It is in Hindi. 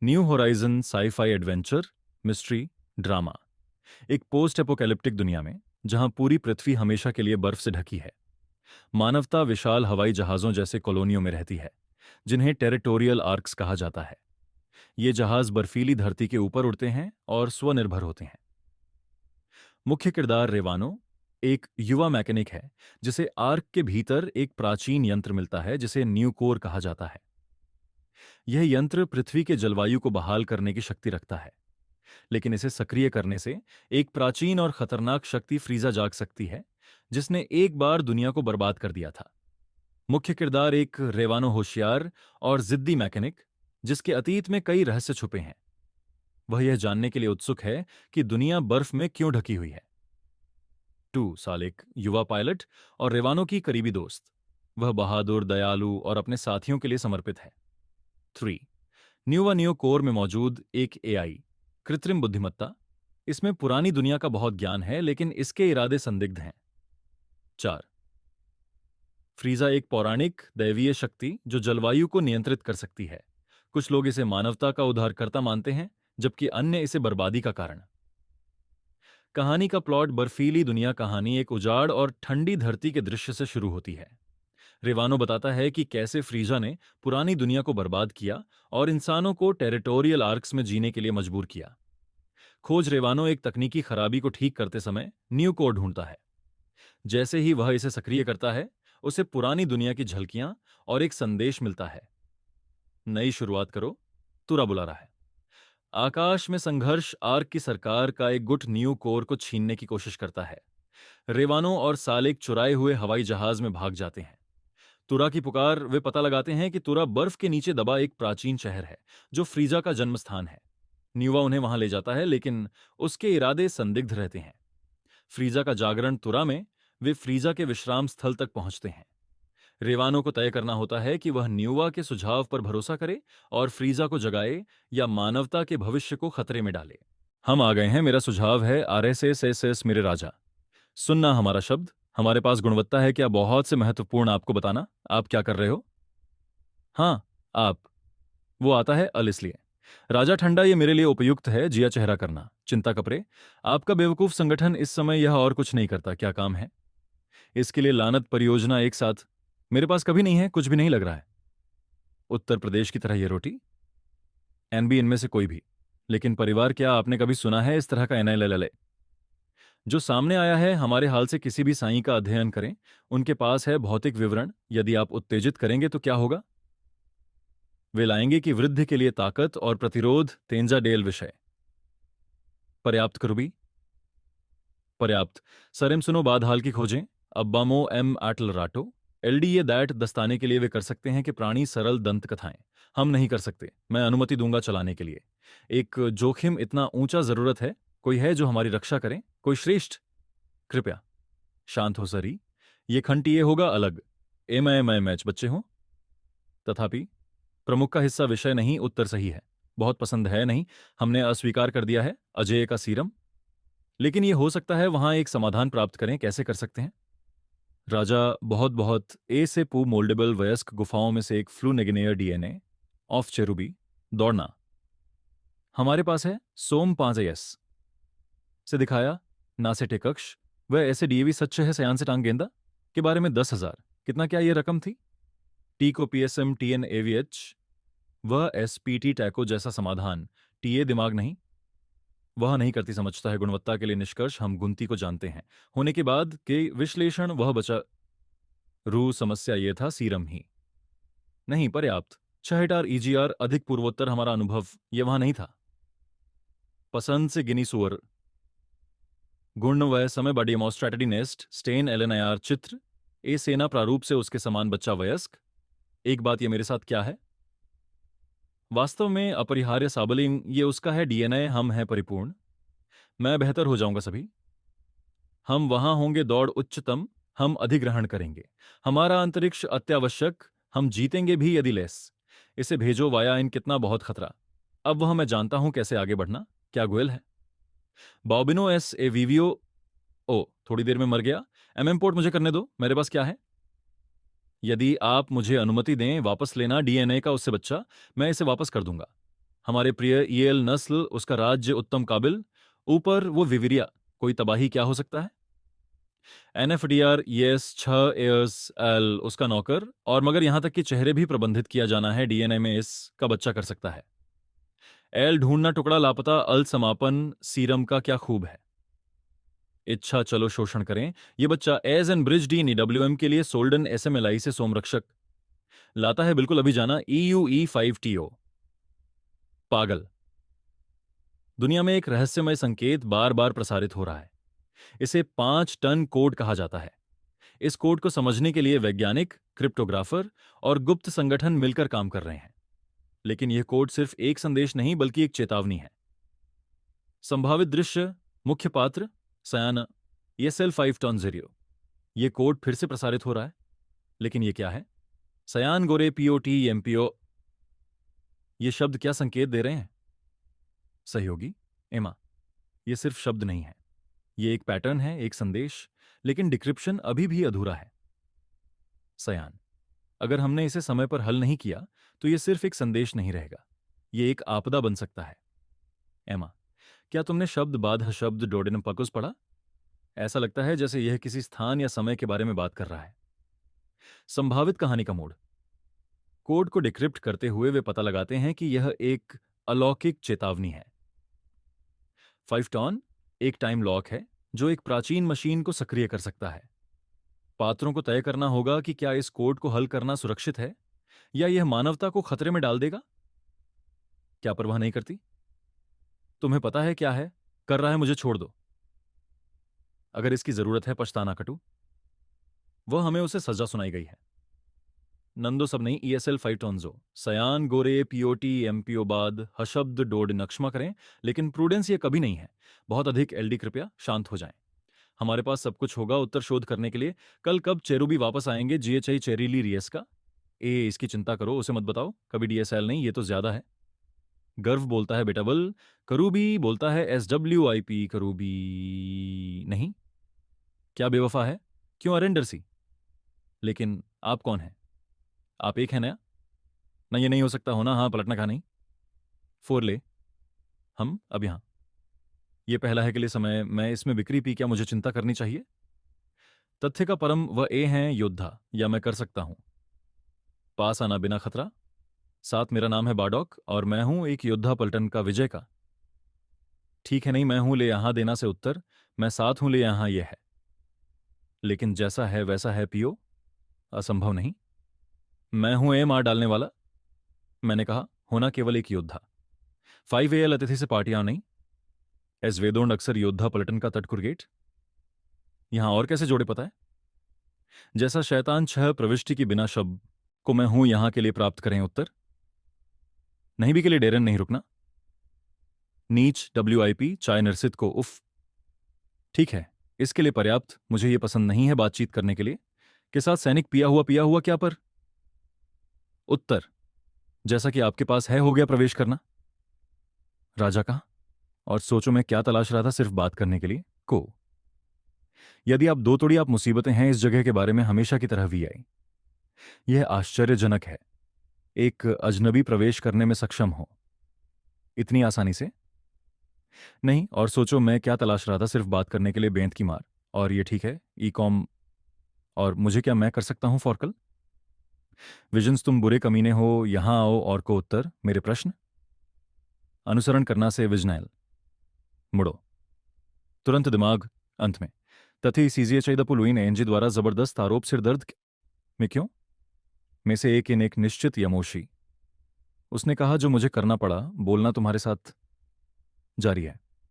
New horizon sci-fi adventure, mystery, drama. एक पोस्ट एपोकैलिप्टिक दुनिया में जहां पूरी पृथ्वी हमेशा के लिए बर्फ से ढकी है, मानवता विशाल हवाई जहाजों जैसे कॉलोनियों में रहती है, जिन्हें टेरिटोरियल आर्क्स कहा जाता है। ये जहाज बर्फीली धरती के ऊपर उड़ते हैं और स्वनिर्भर होते हैं। मुख्य किरदार रेवानो एक युवा मैकेनिक है, जिसे आर्क के भीतर एक प्राचीन यंत्र मिलता है जिसे न्यूकोर कहा जाता है। यह यंत्र पृथ्वी के जलवायु को बहाल करने की शक्ति रखता है, लेकिन इसे सक्रिय करने से एक प्राचीन और खतरनाक शक्ति फ्रीजा जाग सकती है, जिसने एक बार दुनिया को बर्बाद कर दिया था। मुख्य किरदार एक रेवानो होशियार और जिद्दी मैकेनिक, जिसके अतीत में कई रहस्य छुपे हैं। वह यह जानने के लिए उत्सुक है कि दुनिया बर्फ में क्यों ढकी हुई है। 2 साल एक युवा पायलट और रेवानो की करीबी दोस्त। वह बहादुर, दयालु और अपने साथियों के लिए समर्पित है। 3 न्यूवा न्यू कोर में मौजूद एक एआई, कृत्रिम बुद्धिमत्ता। इसमें पुरानी दुनिया का बहुत ज्ञान है, लेकिन इसके इरादे संदिग्ध हैं। 4 फ्रीजा एक पौराणिक दैवीय शक्ति जो जलवायु को नियंत्रित कर सकती है। कुछ लोग इसे मानवता का उद्धारकर्ता मानते हैं, जबकि अन्य इसे बर्बादी का कारण। कहानी का प्लॉट बर्फीली दुनिया कहानी एक उजाड़ और ठंडी धरती के दृश्य से शुरू होती है। रेवानो बताता है कि कैसे फ्रीजा ने पुरानी दुनिया को बर्बाद किया और इंसानों को टेरिटोरियल आर्क्स में जीने के लिए मजबूर किया। खोज रेवानो एक तकनीकी खराबी को ठीक करते समय न्यू कोड ढूंढता है। जैसे ही वह इसे सक्रिय करता है, उसे पुरानी दुनिया की झलकियां और एक संदेश मिलता है, नई शुरुआत करो, तुरा बुला रहा है। आकाश में संघर्ष आर्क की सरकार का एक गुट न्यू कोर को छीनने की कोशिश करता है। रेवानो और सालिक चुराए हुए हवाई जहाज में भाग जाते हैं। तुरा की पुकार वे पता लगाते हैं कि तुरा बर्फ के नीचे दबा एक प्राचीन शहर है, जो फ्रीजा का जन्म स्थान है। न्यूवा उन्हें वहां ले जाता है, लेकिन उसके इरादे संदिग्ध रहते हैं। फ्रीजा का जागरण तुरा में वे फ्रीजा के विश्राम स्थल तक पहुंचते हैं। रेवानो को तय करना होता है कि वह न्यूवा के सुझाव पर भरोसा करे और फ्रीजा को जगाए या मानवता के भविष्य को खतरे में डाले। हम आ गए हैं। मेरा सुझाव है RSS मेरे राजा। सुनना हमारा शब्द, हमारे पास गुणवत्ता है क्या बहुत से महत्वपूर्ण आपको बताना। आप क्या कर रहे हो? हाँ, आप। वो आता है अल इसलिए। राजा ठंडा, ये मेरे लिए उपयुक्त है जिया चेहरा करना। चिंता कपरे, आपका बेवकूफ संगठन इस समय यह और कुछ नहीं करता। क्या काम है? इसके लिए लानत परियोजना एक साथ। मेरे पास कभी नहीं है, कुछ भी नहीं लग रहा है। उत्तर प्रदेश की तरह ये रोटी। एनबी इनमें से कोई भी। लेकिन परिवार, क्या आपने कभी सुना है इस तरह का NLLL? जो सामने आया है, हमारे हाल से किसी भी साईं का अध्ययन करें। उनके पास है भौतिक विवरण। यदि आप उत्तेजित करेंगे तो क्या होगा? वे लाएंगे कि वृद्धि के लिए ताकत और प्रतिरोध तेंजा डेल विषय। पर्याप्त करुबी। पर्याप्त। सरम सुनो बाद हाल की खोजें। अब्बामो एम आटल राटो। LDA दैट दस्ताने के लिए वे कर सकते हैं कि प्राणी सरल दंत कथाएं। हम नहीं कर सकते। मैं अनुमति दूंगा चलाने के लिए। एक जोखिम इतना ऊंचा जरूरत है। कोई है जो हमारी रक्षा करें? कोई श्रेष्ठ? कृपया शांत हो सरी। ये खंड होगा अलग। मैं मैच बच्चे हो। तथापि प्रमुख का हिस्सा विषय नहीं, उत्तर सही है। बहुत पसंद है नहीं, हमने अस्वीकार कर दिया है अजय का सीरम। लेकिन यह हो सकता है वहां एक समाधान प्राप्त करें। कैसे कर सकते हैं? राजा, बहुत बहुत ए से पू मोल्डेबल वयस्क गुफाओं में से एक फ्लूनेगिनेयर DNA ऑफ चेरुबी। दौड़ना। हमारे पास है सोम 5S से दिखाया नासेटे कक्ष। वह ऐसे DAV सच है सयान से टांग गेंदा के बारे में 10,000। कितना क्या ये रकम थी? टीको PSM TN AVH। वह SPT टैको जैसा समाधान। TA दिमाग नहीं, वह नहीं करती समझता है। गुणवत्ता के लिए निष्कर्ष हम गुंती को जानते हैं। होने के बाद के विश्लेषण वह बचा। रू समस्या ये था सीरम ही नहीं। पर्याप्त। 6 EGR अधिक पूर्वोत्तर हमारा अनुभव ये वहां नहीं था। पसंद से गिनी सुअर गुण वह समय बा डेमोस्ट्रेटडी नेस्ट स्टेन LNIR चित्र ए सेना प्रारूप से उसके समान बच्चा वयस्क। एक बात ये मेरे साथ क्या है? वास्तव में अपरिहार्य साबलिंग ये उसका है DNA। हम हैं परिपूर्ण। मैं बेहतर हो जाऊंगा सभी। हम वहां होंगे दौड़ उच्चतम। हम अधिग्रहण करेंगे। हमारा अंतरिक्ष अत्यावश्यक। हम जीतेंगे भी यदि लेस। इसे भेजो वाया इन। कितना बहुत खतरा। अब वह मैं जानता हूं कैसे आगे बढ़ना। क्या गोयल है? बॉबिनो एस ए वीवियो। ओ, थोड़ी देर में मर गया। पोर्ट मुझे करने दो। मेरे पास क्या है? यदि आप मुझे अनुमति दें वापस लेना DNA का उससे बच्चा, मैं इसे वापस कर दूंगा। हमारे प्रिय ईएल नस्ल, उसका राज्य उत्तम काबिल, ऊपर वो विविरिया, कोई तबाही क्या हो सकता है? एनएफडीआर यस 6 एयर्स एल उसका नौकर, और मगर यहां तक कि चेहरे भी प्रबंधित किया जाना है, डीएनए में इसका बच्चा कर सकता है। एल ढूंढना टुकड़ा लापता, अल समापन सीरम का क्या खूब है। इच्छा चलो शोषण करें, ये बच्चा एज एन ब्रिज डी डब्ल्यूएम के लिए सोल्डन एसएमएलआई से सोमरक्षक लाता है, बिल्कुल अभी जाना EUE5TO। पागल। दुनिया में एक रहस्यमय संकेत बार बार प्रसारित हो रहा है। इसे 5 टन कोड कहा जाता है। इस कोड को समझने के लिए वैज्ञानिक, क्रिप्टोग्राफर और गुप्त संगठन मिलकर काम कर रहे हैं। लेकिन यह कोड सिर्फ एक संदेश नहीं बल्कि एक चेतावनी है। संभावित दृश्य, मुख्य पात्र सयाना, ये सेल 5 टन 0। ये कोड फिर से प्रसारित हो रहा है। लेकिन ये क्या है? सयान गोरे POT MPO। ये शब्द क्या संकेत दे रहे हैं? सहयोगी एमा, ये सिर्फ शब्द नहीं है, ये एक पैटर्न है, एक संदेश, लेकिन डिक्रिप्शन अभी भी अधूरा है। सयान, अगर हमने इसे समय पर हल नहीं किया तो यह सिर्फ एक संदेश नहीं रहेगा, यह एक आपदा बन सकता है। एमा, क्या तुमने शब्द बाध शब्द डोडेनम पकुस पढ़ा? ऐसा लगता है जैसे यह किसी स्थान या समय के बारे में बात कर रहा है। संभावित कहानी का मोड़। कोड को डिक्रिप्ट करते हुए वे पता लगाते हैं कि यह एक अलौकिक चेतावनी है। 5 टन एक टाइम लॉक है जो एक प्राचीन मशीन को सक्रिय कर सकता है। पात्रों को तय करना होगा कि क्या इस कोड को हल करना सुरक्षित है या यह मानवता को खतरे में डाल देगा। क्या परवाह नहीं करती? तुम्हें पता है क्या है कर रहा है, मुझे छोड़ दो। अगर इसकी जरूरत है पछताना कटू, वह हमें उसे सजा सुनाई गई है। नंदो सब नहीं, ESL 5 टन सयान गोरे POT MPO बाद हशब्द डोड नक्शमा करें, लेकिन प्रूडेंस ये कभी नहीं है। बहुत अधिक LD, कृपया शांत हो जाएं। हमारे पास सब कुछ होगा उत्तर शोध करने के लिए। कल कब चेरुबी वापस आएंगे? GHI चेरीली रियस का। इसकी चिंता करो, उसे मत बताओ कभी DSL नहीं, ये तो ज्यादा है। गर्व बोलता है बेटा बल। करूबी बोलता है SWIP करूबी नहीं। क्या बेवफा है? क्यों अरेंडर सी? लेकिन आप कौन हैं? आप एक है नया ना, ये नहीं हो सकता होना। हाँ, पलटना कहा नहीं। फोरले, हम अब यहां। ये पहला है के लिए समय, मैं इसमें बिक्री पी, क्या मुझे चिंता करनी चाहिए? तथ्य का परम वह ए हैं योद्धा, या मैं कर सकता हूं पास आना बिना खतरा। साथ मेरा नाम है बाडॉक और मैं हूं एक योद्धा पलटन का, विजय का। ठीक है नहीं, मैं हूं ले यहां देना से उत्तर, मैं साथ हूं ले यहां, यह है। लेकिन जैसा है वैसा है पियो, असंभव नहीं। मैं हूं मार डालने वाला। मैंने कहा होना केवल एक योद्धा। 5 AL अतिथि से पार्टियां नहीं। एस वेदोंड अक्सर योद्धा पलटन का तटकुर गेट। यहां और कैसे जोड़े पता है? जैसा शैतान 6 प्रविष्टि की बिना शब्द को मैं हूं यहां के लिए प्राप्त करें उत्तर। नहीं भी के लिए डेरन नहीं रुकना। नीच WIP चाय नरसित को उफ। ठीक है, इसके लिए पर्याप्त, मुझे यह पसंद नहीं है बातचीत करने के लिए। के साथ सैनिक पिया हुआ क्या पर? उत्तर, जैसा कि आपके पास है, हो गया प्रवेश करना। राजा कहा, और सोचो मैं क्या तलाश रहा था, सिर्फ बात करने के लिए को। यदि आप दो तोड़ी आप मुसीबतें हैं इस जगह के बारे में हमेशा की तरह VI। यह आश्चर्यजनक है, एक अजनबी प्रवेश करने में सक्षम हो इतनी आसानी से। नहीं, और सोचो मैं क्या तलाश रहा था, सिर्फ बात करने के लिए बेंत की मार। और ये ठीक है E-com, और मुझे क्या मैं कर सकता हूं फॉरकल? विजन्स, तुम बुरे कमीने हो, यहां आओ। और को उत्तर मेरे प्रश्न अनुसरण करना से विजनैल मुड़ो तुरंत दिमाग अंत में। तथी CGHI द पुलुइन एनजी द्वारा जबरदस्त आरोप सिर दर्द में क्यों में से एक इन एक निश्चित यमोशी। उसने कहा जो मुझे करना पड़ा, बोलना तुम्हारे साथ जारी है।